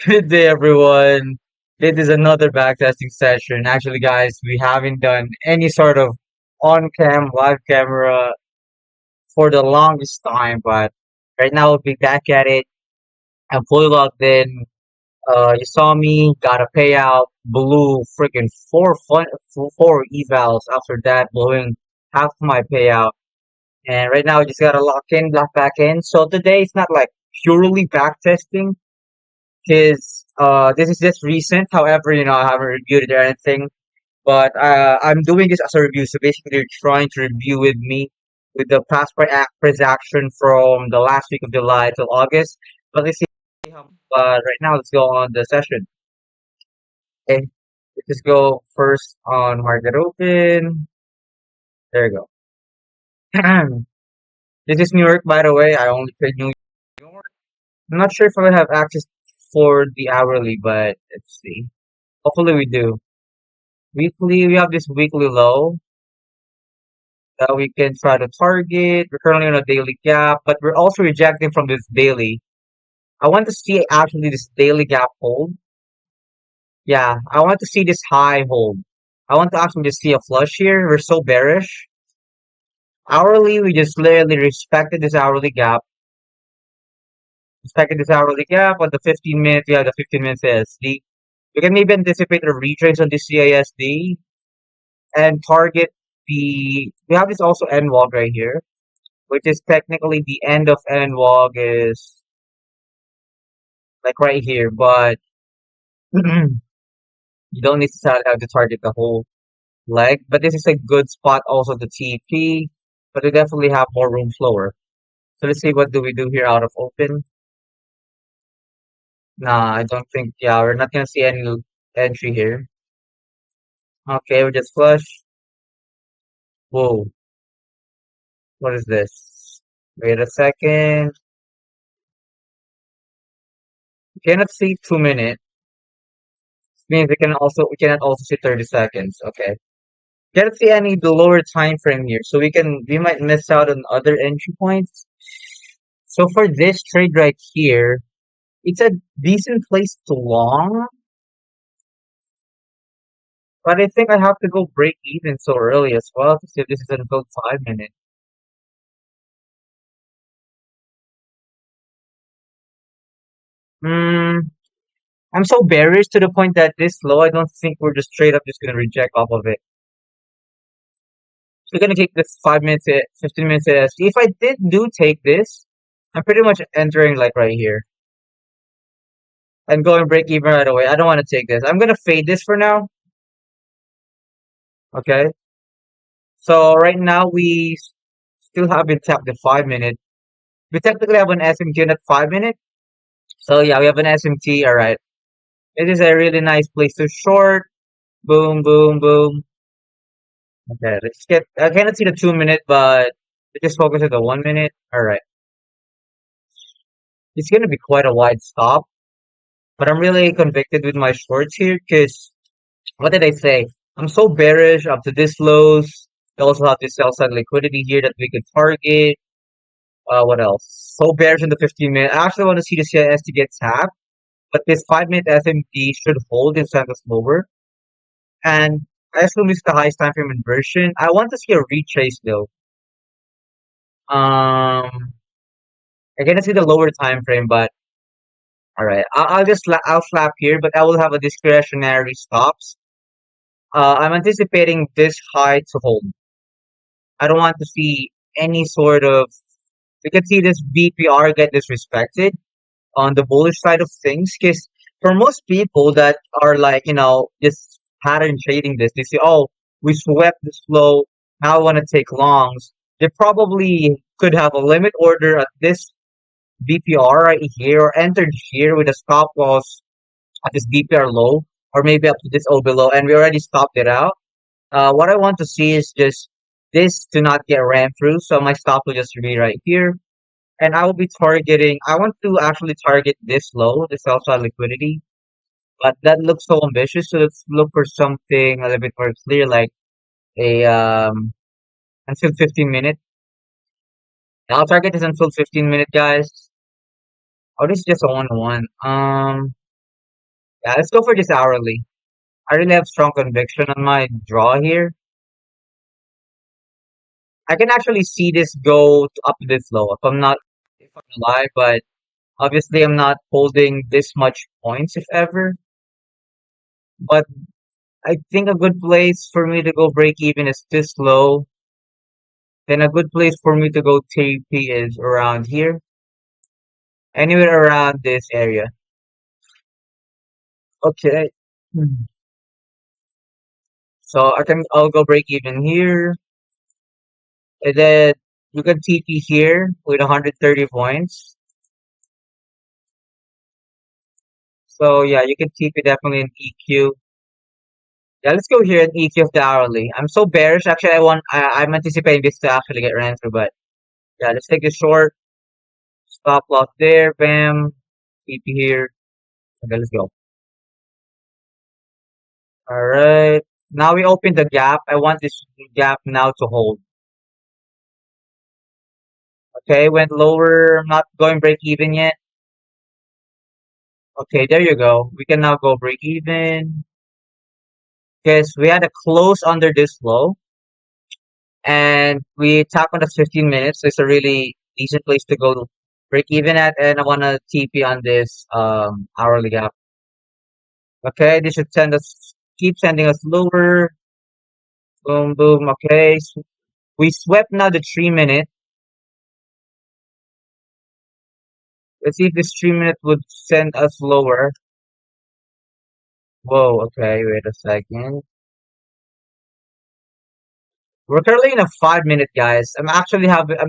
Good day, everyone. This is another backtesting session. Actually, guys, we haven't done any sort of on-cam, live camera for the longest time, but right now we'll be back at it. I'm fully logged in. You saw me, got a payout, blew freaking four evals after that, blowing half my payout. And right now, we just gotta lock back in. So today, it's not like purely backtesting. His this is just recent. However, I haven't reviewed it or anything, but I'm doing this as a review. So basically, you're trying to review with me with the past price action from the last week of July till August. But let's see how. Right now, let's go on the session. Okay, let's just go first on market open. There you go. This is New York, by the way. I only trade New York. I'm not sure if I have access for the hourly, but let's see. Hopefully, we do. Weekly, we have this weekly low that we can try to target. We're currently on a daily gap, but we're also rejecting from this daily. I want to see actually this daily gap hold. Yeah, I want to see this high hold. I want to actually just see a flush here. We're so bearish. Hourly, we just literally respected this hourly gap. On the 15 minute, we have the 15 minute CSD. We can maybe anticipate a retrace on the CISD and target we have this also N wall right here, which is technically the end of NWOG is like right here, but you don't necessarily have to target the whole leg. But this is a good spot also to TP, but we definitely have more room floor. So let's see what do we do here out of open. Nah, I don't think, yeah, we're not gonna see any entry here. Okay, we just flush. Whoa, what is this? Wait a second. We cannot see 2 minutes. Means we cannot also see 30 seconds. Okay. Can't see any the lower time frame here, so we might miss out on other entry points. So for this trade right here, it's a decent place to long, but I think I have to go break even so early as well to see if this is until 5 minutes. Hmm, I'm so bearish to the point that this low, I don't think we're just straight up just gonna reject off of it. So we're gonna take this 5 minutes, 15 minutes ASD. If I did do take this, I'm pretty much entering like right here and go and break even right away. I don't want to take this. I'm gonna fade this for now. Okay. So right now still haven't tapped the 5 minute. We technically have an SMT at 5 minute. So yeah, we have an SMT. All right. This is a really nice place to short. Boom, boom, boom. Okay, let's get. I cannot see the 2 minute, but let's just focus on the 1 minute. All right. It's gonna be quite a wide stop, but I'm really convicted with my shorts here because what did I say? I'm so bearish up to this lows. We also have this sell side liquidity here that we could target. What else? So bearish in the 15 minute. I actually want to see the CIS to get tapped, but this 5 minute SMT should hold instead of lower. And I assume it's the highest time frame inversion. I want to see a retrace though. I cannot see the lower time frame, but all right. I'll slap here, but I will have a discretionary stops. I'm anticipating this high to hold. I don't want to see any sort of. You can see this BPR get disrespected on the bullish side of things because for most people that are like just pattern trading this, they say, oh, we swept this low, now I want to take longs. They probably could have a limit order at this BPR right here or entered here with a stop loss at this BPR low or maybe up to this O below, and we already stopped it out. What I want to see is just this to not get ran through, so my stop will just be right here, and I will be targeting. I want to actually target this low, this sell side liquidity, but that looks so ambitious. So let's look for something a little bit more clear, like a until 15 minute. I'll target this until 15 minute, guys. Oh, this is just a 1-1. Yeah, let's go for this hourly. I really have strong conviction on my draw here. I can actually see this go up this low. If I'm alive, but obviously I'm not holding this much points if ever. But I think a good place for me to go break even is this low. Then a good place for me to go TP is around here, anywhere around this area. Okay. Hmm. So I'll go break even here, and then you can TP here with 130 points. So yeah, you can TP definitely in EQ. Yeah, let's go here and EQ of the hourly. I'm so bearish. Actually, I'm anticipating this to actually get ran through, but yeah, let's take a short stop loss there. Bam. TP here. Okay, let's go. All right. Now we open the gap. I want this gap now to hold. Okay, went lower. I'm not going break even yet. Okay, there you go. We can now go break even. Because we had a close under this low and we tap on the 15 minutes. So it's a really decent place to go to break even at. And I want to TP on this hourly gap. Okay, this should keep sending us lower. Boom, boom. Okay, we swept now the 3 minute. Let's see if this 3 minute would send us lower. Whoa, okay, wait a second. We're currently in a 5 minute, guys. I'm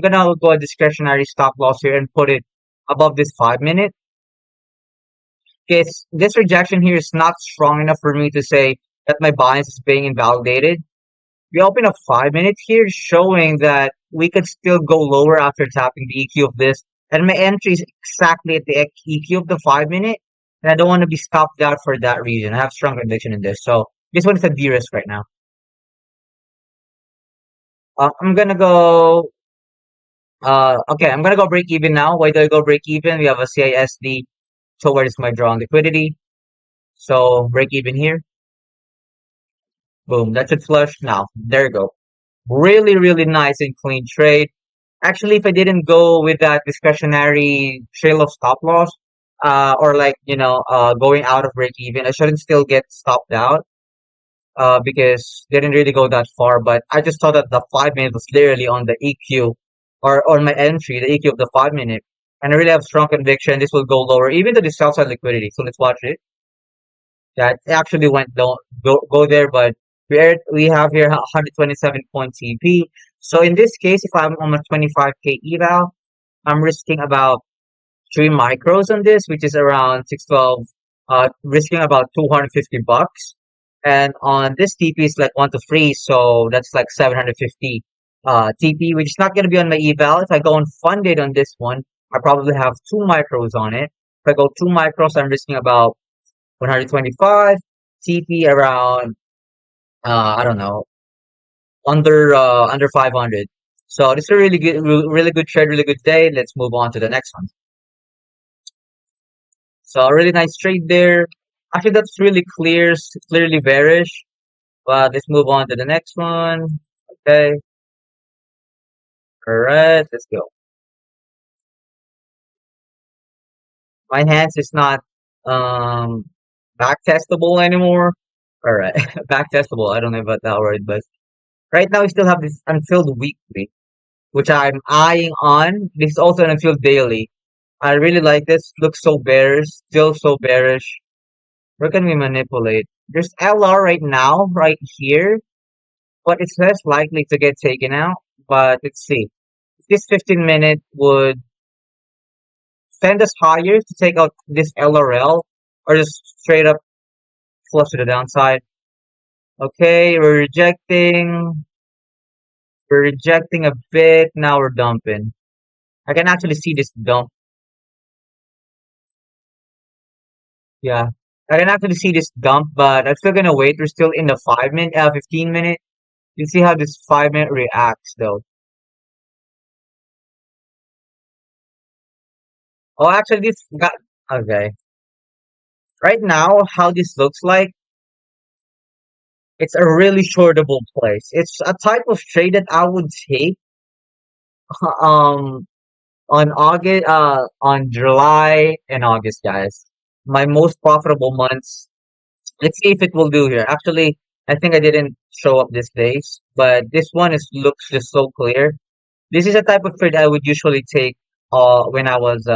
gonna go a discretionary stop loss here and put it above this 5 minute. Because this rejection here is not strong enough for me to say that my bias is being invalidated. We open up 5 minutes here, showing that we could still go lower after tapping the EQ of this. And my entry is exactly at the EQ of the 5 minute. And I don't want to be stopped out for that reason. I have strong conviction in this. So this one is a de-risk right now. I'm gonna go. Okay, I'm gonna go break even now. Why do I go break even? We have a CISD towards my draw on liquidity. So break even here. Boom. That should flush now. There you go. Really, really nice and clean trade. Actually, if I didn't go with that discretionary trail of stop loss, or like, going out of break even, I shouldn't still get stopped out, because they didn't really go that far. But I just thought that the 5 minute was literally on the EQ or on my entry, the EQ of the 5 minute. And I really have strong conviction this will go lower, even to the sell side liquidity. So let's watch it. That actually went down, go there, but we have here 127 point TP. So in this case, if I'm on a 25K eval, I'm risking about 3 micros on this, which is around 612, risking about 250 bucks. And on this TP is like 1 to 3, so that's like 750 TP, which is not going to be on my eval. If I go and fund it on this one, I probably have 2 micros on it. If I go 2 micros, I'm risking about 125 TP around, I don't know, under 500. So this is a really good trade, really good day. Let's move on to the next one. So a really nice trade there. Actually, that's really clearly bearish. But let's move on to the next one. Okay. All right. Let's go. My hands is not um back testable anymore. All right, back testable. I don't know about that word, but right now we still have this unfilled weekly, which I'm eyeing on. This is also an unfilled daily. I really like this. Looks so bearish, still so bearish. Where can we manipulate? There's LR right now, right here, but it's less likely to get taken out. But let's see. If this 15 minute would send us higher to take out this LRL, or just straight up flush to the downside. Okay, we're rejecting a bit. Now we're dumping. I can actually see this dump. Yeah, I can actually see this dump, but I'm still gonna wait. We're still in the 15 minute. You see how this 5 minute reacts though. Oh, actually, this got okay. Right now, how this looks like, it's a really shortable place. It's a type of trade that I would take um on July and August, guys. My most profitable months. Let's see if it will do here. Actually, I think I didn't show up these days, but this one is looks just so clear. This is a type of trade I would usually take when I was